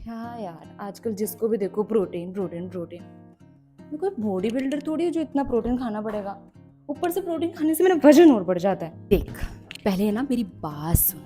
क्या यार, आजकल जिसको भी देखो प्रोटीन प्रोटीन प्रोटीन। मैं कोई बॉडी बिल्डर थोड़ी है जो इतना प्रोटीन खाना पड़ेगा। ऊपर से प्रोटीन खाने से मेरा वजन और बढ़ जाता है। देख, पहले ना मेरी बात सुन।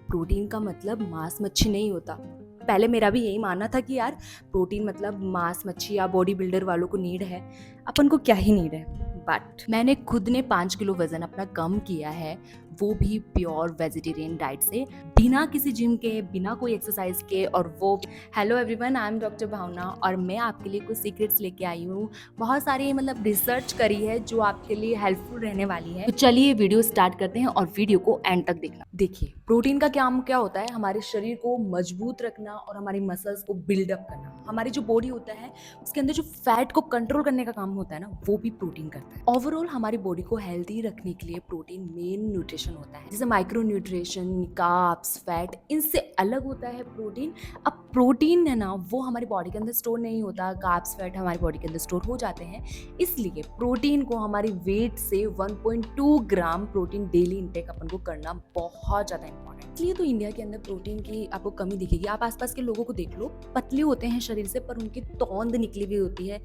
प्रोटीन का मतलब मांस मच्छी नहीं होता। पहले मेरा भी यही मानना था कि यार प्रोटीन मतलब मांस मच्छी या बॉडी बिल्डर वालों को नीड है, अपन को क्या ही नीड है। बट मैंने खुद ने 5 किलो वजन अपना कम किया है, वो भी प्योर वेजिटेरियन डाइट से, बिना किसी जिम के, बिना कोई एक्सरसाइज के। और वो hello everyone, I am doctor Bhavana और मैं आपके लिए कुछ सीक्रेट्स लेके आई हूँ। बहुत सारी मतलब रिसर्च करी है जो आपके लिए हेल्पफुल रहने वाली है। तो चलिए वीडियो स्टार्ट करते हैं और वीडियो को एंड तक देखना। देखिए, प्रोटीन का काम क्या होता है, हमारे शरीर को मजबूत रखना और हमारी मसल्स को बिल्डअप करना। हमारी जो बॉडी होता है उसके अंदर जो फैट को कंट्रोल करने का काम होता है ना, वो भी प्रोटीन करता है। ओवरऑल हमारी बॉडी को हेल्दी रखने के लिए प्रोटीन मेन न्यूट्रिशन होता है। जैसे माइक्रो न्यूट्रिशन, कार्ब्स, फैट, इनसे अलग होता है प्रोटीन। अब प्रोटीन है ना, वो हमारी बॉडी के अंदर स्टोर नहीं होता, कार्ब्स फैट हमारी बॉडी के अंदर स्टोर हो जाते हैं। इसलिए प्रोटीन को हमारी वेट से 1.2 ग्राम प्रोटीन डेली इंटेक अपन को करना बहुत ज़्यादा इंपॉर्टेंट। इसलिए तो इंडिया के अंदर प्रोटीन की आपको कमी दिखेगी। आप आसपास के लोगों को देख लो, पतले होते हैं शरीर से पर उनकी तौंद निकली हुई होती है।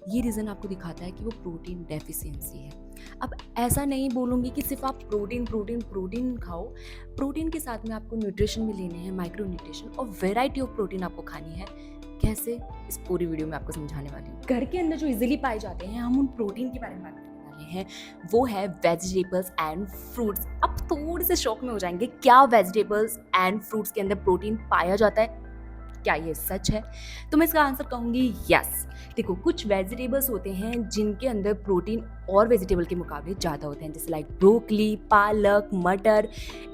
ये रीज़न आपको दिखाता है कि वो प्रोटीन डेफिशिएंसी है। अब ऐसा नहीं बोलूँगी कि सिर्फ आप प्रोटीन प्रोटीन प्रोटीन खाओ, प्रोटीन के साथ में आपको न्यूट्रिशन भी लेने हैं, माइक्रो न्यूट्रिशन और वेराइटी ऑफ प्रोटीन आपको खानी है। कैसे, इस पूरी वीडियो में आपको समझाने वाली हूँ। घर के अंदर जो इजीली पाए जाते हैं, हम उन प्रोटीन के बारे में बात करने वाले हैं, वो है वेजिटेबल्स एंड फ्रूट्स। अब थोड़े से शौक में हो जाएंगे, क्या वेजिटेबल्स एंड फ्रूट्स के अंदर प्रोटीन पाया जाता है? क्या ये सच है? तो मैं इसका आंसर कहूँगी यस। देखो, कुछ वेजिटेबल्स होते हैं जिनके अंदर प्रोटीन और वेजिटेबल के मुकाबले ज़्यादा होते हैं, जैसे लाइक ब्रोकली, पालक, मटर।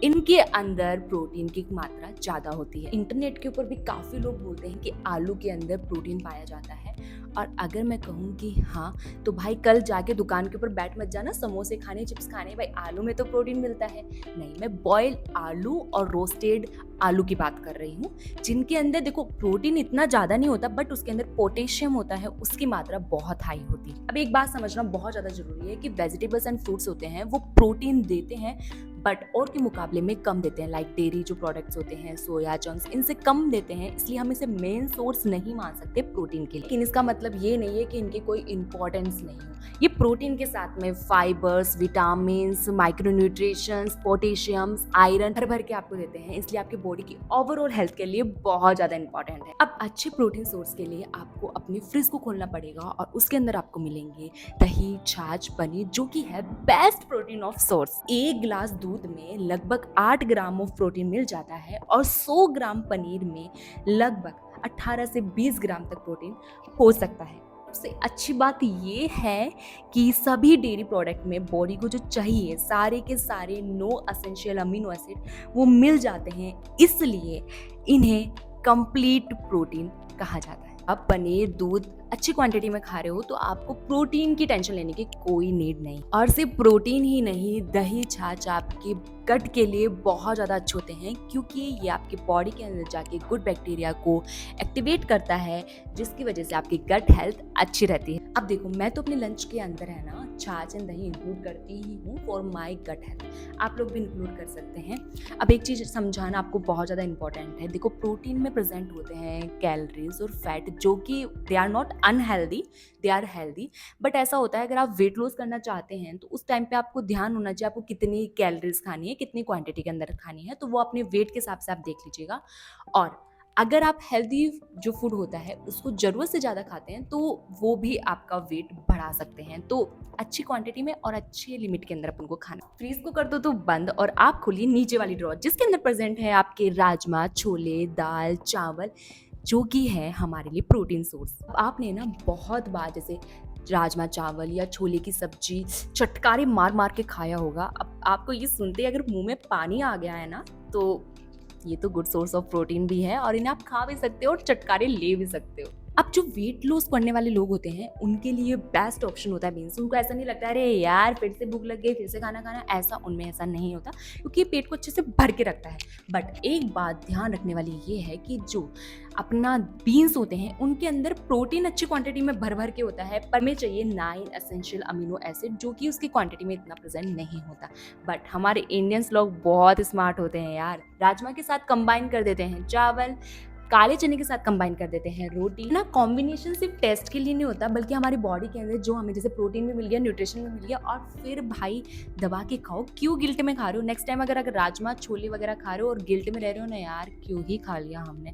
इनके अंदर प्रोटीन की मात्रा ज़्यादा होती है। इंटरनेट के ऊपर भी काफ़ी लोग बोलते हैं कि आलू के अंदर प्रोटीन पाया जाता है। और अगर मैं कहूँ कि हाँ, तो भाई कल जाके दुकान के ऊपर बैठ मत जाना समोसे खाने, चिप्स खाने, भाई आलू में तो प्रोटीन मिलता है। नहीं, मैं बॉयल आलू और रोस्टेड आलू की बात कर रही हूँ, जिनके अंदर देखो प्रोटीन इतना ज़्यादा नहीं होता बट उसके अंदर पोटेशियम होता है, उसकी मात्रा बहुत हाई होती है। अब एक बात समझना बहुत ज़्यादा जरूरी है कि वेजिटेबल्स एंड फ्रूट्स होते हैं वो प्रोटीन देते हैं बट और के मुकाबले में कम देते हैं। लाइक डेयरी जो प्रोडक्ट्स होते हैं, सोया चंक्स, इनसे कम देते हैं, इसलिए हम इसे मेन सोर्स नहीं मान सकते प्रोटीन के लिए। लेकिन इसका मतलब ये नहीं है कि इनकी कोई इंपॉर्टेंस नहीं हो। ये प्रोटीन के साथ में फाइबर्स, विटामिन्स, माइक्रोन्यूट्रिशंस, पोटेशियम्स, आयरन भर भर के आपको देते हैं, इसलिए आपकी बॉडी की ओवरऑल हेल्थ के लिए बहुत ज़्यादा इंपॉर्टेंट है। अब अच्छे प्रोटीन सोर्स के लिए आपको अपने फ्रिज को खोलना पड़ेगा और उसके अंदर आपको मिलेंगे दही, छाछ, पनीर, जो कि है बेस्ट प्रोटीन ऑफ सोर्स। एक गिलास दूध में लगभग 8 ग्राम ऑफ प्रोटीन मिल जाता है और 100 ग्राम पनीर में लगभग 18 से 20 ग्राम तक प्रोटीन हो सकता है। सबसे अच्छी बात ये है कि सभी डेयरी प्रोडक्ट में बॉडी को जो चाहिए सारे के सारे नो एसेंशियल अमीनो एसिड वो मिल जाते हैं, इसलिए इन्हें कंप्लीट प्रोटीन कहा जाता है। अब पनीर, दूध अच्छी क्वांटिटी में खा रहे हो तो आपको प्रोटीन की टेंशन लेने की कोई नीड नहीं। और सिर्फ प्रोटीन ही नहीं, दही, छाछ आपके गट के लिए बहुत ज़्यादा अच्छे होते हैं, क्योंकि ये आपकी बॉडी के अंदर जाके गुड बैक्टीरिया को एक्टिवेट करता है, जिसकी वजह से आपकी गट हेल्थ अच्छी रहती है। अब देखो, मैं तो अपने लंच के अंदर है ना छाछ एंड दही इंक्लूड करती ही हूँ फॉर माई गट हेल्थ। आप लोग भी इंक्लूड कर सकते हैं। अब एक चीज़ समझाना आपको बहुत ज़्यादा इंपॉर्टेंट है। देखो, प्रोटीन में प्रेजेंट होते हैं कैलोरीज और फैट, जो कि they are not unhealthy, they are healthy. But ऐसा होता है, अगर आप वेट लॉस करना चाहते हैं तो उस टाइम पे आपको ध्यान होना चाहिए आपको कितनी कैलोरीज खानी है, कितनी क्वांटिटी के अंदर खानी है, तो वो अपने वेट के हिसाब से आप देख लीजिएगा। और अगर आप हेल्दी जो फूड होता है उसको ज़रूरत से ज़्यादा खाते हैं तो वो भी आपका वेट बढ़ा सकते हैं। तो अच्छी क्वांटिटी में और अच्छे लिमिट के अंदर अपन को खाना। फ्रीज को कर दो तो बंद और आप खोलिए नीचे वाली ड्रॉर, जिसके अंदर प्रेजेंट है आपके राजमा, छोले, दाल, चावल, जो कि है हमारे लिए प्रोटीन सोर्स। आपने ना बहुत बार जैसे राजमा चावल या छोले की सब्जी चटकारे मार मार के खाया होगा। अब आपको ये सुनते अगर मुंह में पानी आ गया है ना, तो ये तो गुड सोर्स ऑफ प्रोटीन भी है और इन्हें आप खा भी सकते हो और चटकारे ले भी सकते हो। अब जो वेट लॉस करने वाले लोग होते हैं उनके लिए बेस्ट ऑप्शन होता है बीन्स। उनको ऐसा नहीं लगता अरे यार फिर से भूख लग गई, फिर से खाना खाना, ऐसा उनमें ऐसा नहीं होता, क्योंकि पेट को अच्छे से भर के रखता है। बट एक बात ध्यान रखने वाली ये है कि जो अपना बीन्स होते हैं उनके अंदर प्रोटीन अच्छी क्वांटिटी में भर भर के होता है, पर में चाहिए 9 एसेंशियल अमीनो एसिड, जो कि उसकी क्वांटिटी में इतना प्रेजेंट नहीं होता। बट हमारे इंडियंस लोग बहुत स्मार्ट होते हैं यार, राजमा के साथ कंबाइन कर देते हैं चावल, काले चने के साथ कंबाइन कर देते हैं रोटी ना। कॉम्बिनेशन सिर्फ टेस्ट के लिए नहीं होता, बल्कि हमारी बॉडी के अंदर जो हमें जैसे प्रोटीन भी मिल गया, न्यूट्रिशन भी मिल गया, और फिर भाई दबा के खाओ। क्यों गिल्ट में खा रहे हो? नेक्स्ट टाइम अगर राजमा छोले वगैरह खा रहे हो और गिल्ट में रह रहे हो ना यार, क्यों ही खा लिया हमने,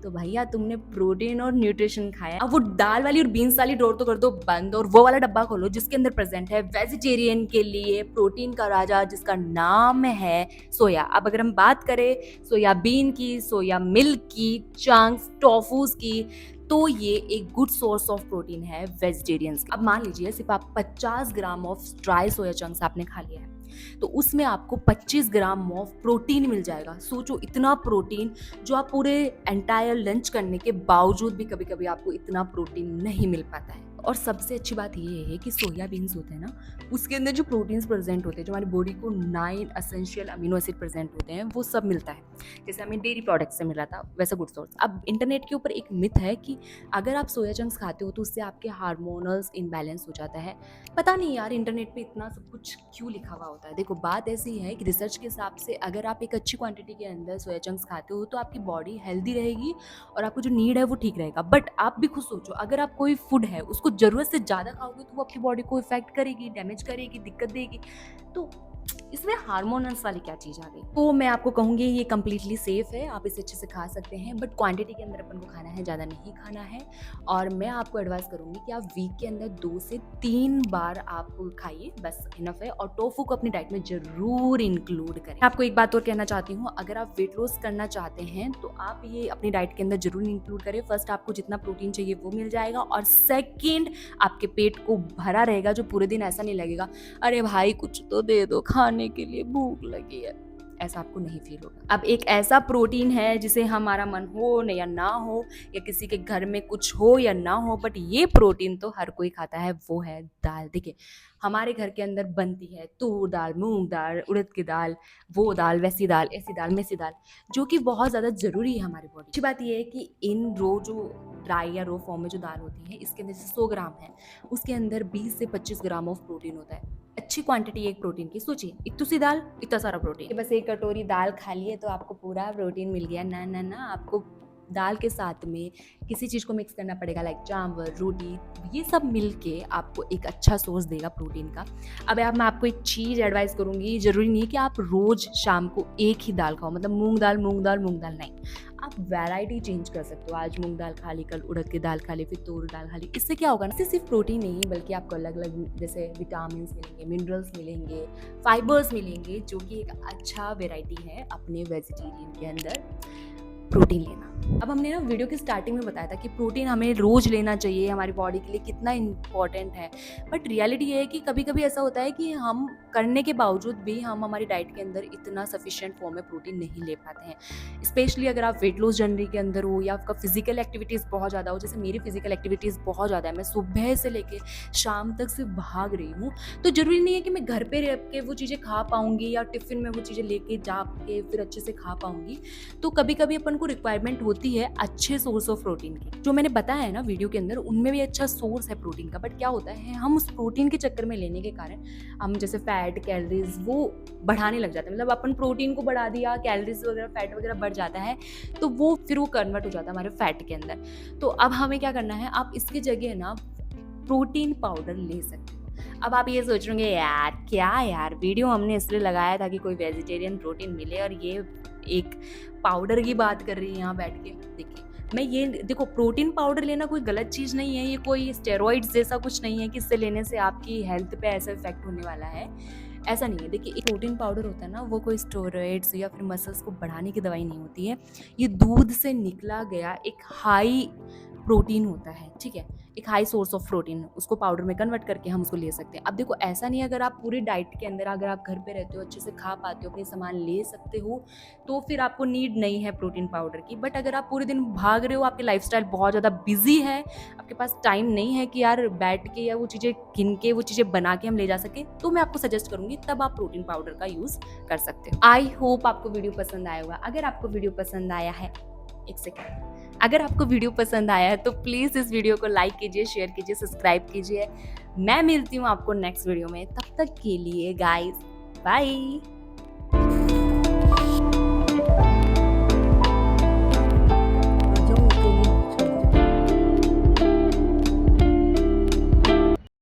तो भैया तुमने प्रोटीन और न्यूट्रिशन खाया। अब वो दाल वाली और बीन्स वाली डोर तो कर दो बंद, और वो वाला डब्बा खोलो जिसके अंदर प्रेजेंट है वेजिटेरियन के लिए प्रोटीन का राजा, जिसका नाम है सोया। अब अगर हम बात करें सोयाबीन की, सोया मिल्क की, चंक्स, टोफूज की, तो ये एक गुड सोर्स ऑफ प्रोटीन है वेजिटेरियंस। अब मान लीजिए सिर्फ आप 50 gram of dry soya chunks आपने खा लिया है, तो उसमें आपको 25 ग्राम ऑफ प्रोटीन मिल जाएगा। सोचो इतना प्रोटीन, जो आप पूरे एंटायर लंच करने के बावजूद भी कभी कभी आपको इतना प्रोटीन नहीं मिल पाता है। और सबसे अच्छी बात ये है कि सोयाबीन्स होते हैं ना, उसके अंदर जो प्रोटीन्स प्रेजेंट होते हैं, जो हमारी बॉडी को 9 एसेंशियल अमीनो एसिड प्रेजेंट होते हैं, वो सब मिलता है। जैसे हमें डेयरी प्रोडक्ट से मिला था, वैसा गुड सोर्स। अब इंटरनेट के ऊपर एक मिथ है कि अगर आप सोया चंक्स खाते हो तो उससे आपके हार्मोनल्स इनबैलेंस हो जाता है। पता नहीं यार इंटरनेट पे इतना सब कुछ क्यों लिखा हुआ होता है। देखो बात ऐसी है कि रिसर्च के हिसाब से अगर आप एक अच्छी क्वांटिटी के अंदर सोया चंक्स खाते हो तो आपकी बॉडी हेल्दी रहेगी और आपको जो नीड है वो ठीक रहेगा। बट आप भी खुद सोचो, अगर आप कोई फूड है उसको ज़रूरत से ज़्यादा खाओगे तो वो आपकी बॉडी को इफेक्ट करेगी, डैमेज करेगी, दिक्कत देगी। तो इसमें हार्मोनल्स वाली क्या चीज़ आ गई? तो मैं आपको कहूँगी ये कम्प्लीटली सेफ है, आप इसे अच्छे से खा सकते हैं, बट क्वांटिटी के अंदर अपन को खाना है, ज़्यादा नहीं खाना है। और मैं आपको एडवाइस करूँगी कि आप वीक के अंदर 2 से 3 बार आप खाइए, बस इनफ है। और टोफू को अपनी डाइट में ज़रूर इंक्लूड करें। आपको एक बात और कहना चाहती हूँ, अगर आप वेट लॉस करना चाहते हैं तो आप ये अपनी डाइट के अंदर ज़रूर इंक्लूड करें। फर्स्ट आपको जितना प्रोटीन चाहिए वो मिल जाएगा, और सेकेंड आपके पेट को भरा रहेगा, जो पूरे दिन ऐसा नहीं लगेगा अरे भाई कुछ तो दे दो खाने के लिए, भूख लगी है, ऐसा आपको नहीं फील होगा। अब एक ऐसा प्रोटीन है जिसे हमारा मन हो या ना हो, या किसी के घर में कुछ हो या ना हो, बट ये प्रोटीन तो हर कोई खाता है, वो है दाल। देखिए हमारे घर के अंदर बनती है तूर दाल, मूंग दाल, उड़द की दाल, वो दाल, वैसी दाल, ऐसी दाल, मैसी दाल, जो कि बहुत ज़्यादा ज़रूरी है हमारी बॉडी। अच्छी बात ये है कि इन जो ड्राई या रो फॉर्म में जो दाल होती है, इसके अंदर जैसे 100 ग्राम है, उसके अंदर 20 से 25 ग्राम ऑफ प्रोटीन होता है। अच्छी क्वांटिटी एक प्रोटीन की। सोचिए इतनी सी दाल, इतना सारा प्रोटीन। बस एक कटोरी दाल खा लिए तो आपको पूरा प्रोटीन मिल गया? ना ना ना, आपको दाल के साथ में किसी चीज़ को मिक्स करना पड़ेगा, लाइक चावल, रोटी, ये सब मिल के आपको एक अच्छा सोर्स देगा प्रोटीन का। अब मैं आपको एक चीज़ एडवाइस करूँगी, ज़रूरी नहीं है कि आप रोज़ शाम को एक ही दाल खाओ, मतलब मूंग दाल मूंग दाल मूंग दाल नहीं, आप वैरायटी चेंज कर सकते हो। आज मूंग दाल खा ली, कल उड़द की दाल खा ली, फिर तूर दाल खा ली। इससे क्या होगा ना, इससे सिर्फ प्रोटीन नहीं बल्कि आपको अलग अलग जैसे विटामिन मिलेंगे, मिनरल्स मिलेंगे, फाइबर्स मिलेंगे, जो कि एक अच्छा वेराइटी है अपने वेजिटेरियन के अंदर प्रोटीन लेना। अब हमने ना वीडियो की स्टार्टिंग में बताया था कि प्रोटीन हमें रोज़ लेना चाहिए, हमारी बॉडी के लिए कितना इम्पॉर्टेंट है। बट रियलिटी ये है कि कभी कभी ऐसा होता है कि हम करने के बावजूद भी हम हमारी डाइट के अंदर इतना सफिशिएंट फॉर्म में प्रोटीन नहीं ले पाते हैं। स्पेशली अगर आप वेट लॉस जर्नी के अंदर हो या आपका फिजिकल एक्टिविटीज़ बहुत ज़्यादा हो, जैसे मेरी फिजिकल एक्टिविटीज़ बहुत ज़्यादा है, मैं सुबह से लेके शाम तक सिर्फ भाग रही हूँ, तो ज़रूरी नहीं है कि मैं घर पे रह के वो चीज़ें खा पाऊँगी या टिफ़िन में वो चीज़ें लेके जा के फिर अच्छे से खा पाऊँगी। तो कभी कभी अपन को रिक्वायरमेंट होती है अच्छे सोर्स ऑफ प्रोटीन की। जो मैंने बताया है ना वीडियो के अंदर, उनमें भी अच्छा सोर्स है प्रोटीन का। बट क्या होता है, हम उस प्रोटीन के चक्कर में लेने के कारण हम जैसे फैट, कैलोरीज वो बढ़ाने लग जाते हैं। मतलब अपन प्रोटीन को बढ़ा दिया, कैलोरीज वगैरह, फैट वगैरह बढ़ जाता है, तो वो फिर वो कन्वर्ट हो जाता है हमारे फैट के अंदर। तो अब हमें क्या करना है, आप इसकी जगह ना प्रोटीन पाउडर ले सकते हो। अब आप ये सोच रहे यार क्या यार, वीडियो हमने इसलिए लगाया था कि कोई वेजिटेरियन प्रोटीन मिले, और ये एक पाउडर की बात कर रही है यहाँ बैठ के। देखिए मैं ये देखो, प्रोटीन पाउडर लेना कोई गलत चीज़ नहीं है, ये कोई स्टेरॉइड्स जैसा कुछ नहीं है कि इससे लेने से आपकी हेल्थ पे ऐसा इफेक्ट होने वाला है, ऐसा नहीं है। देखिए एक प्रोटीन पाउडर होता है ना, वो कोई स्टेरॉइड्स या फिर मसल्स को बढ़ाने की दवाई नहीं होती है। ये दूध से निकला गया एक हाई प्रोटीन होता है, ठीक है, एक हाई सोर्स ऑफ प्रोटीन, उसको पाउडर में कन्वर्ट करके हम उसको ले सकते हैं। अब देखो ऐसा नहीं है, अगर आप पूरी डाइट के अंदर, अगर आप घर पे रहते हो, अच्छे से खा पाते हो, अपने सामान ले सकते हो, तो फिर आपको नीड नहीं है प्रोटीन पाउडर की। बट अगर आप पूरे दिन भाग रहे हो, आपकी लाइफस्टाइल बहुत ज़्यादा बिजी है, आपके पास टाइम नहीं है कि यार बैठ के या वो चीज़ें गिन के वो चीज़ें बना के हम ले जा सके, तो मैं आपको सजेस्ट करूँगी तब आप प्रोटीन पाउडर का यूज़ कर सकते हो। आई होप आपको वीडियो पसंद आया होगा। अगर आपको वीडियो पसंद आया है, एक सेकेंड, अगर आपको वीडियो पसंद आया है तो प्लीज़ इस वीडियो को लाइक कीजिए, शेयर कीजिए, सब्सक्राइब कीजिए। मैं मिलती हूँ आपको नेक्स्ट वीडियो में, तब तक के लिए गाइस बाय।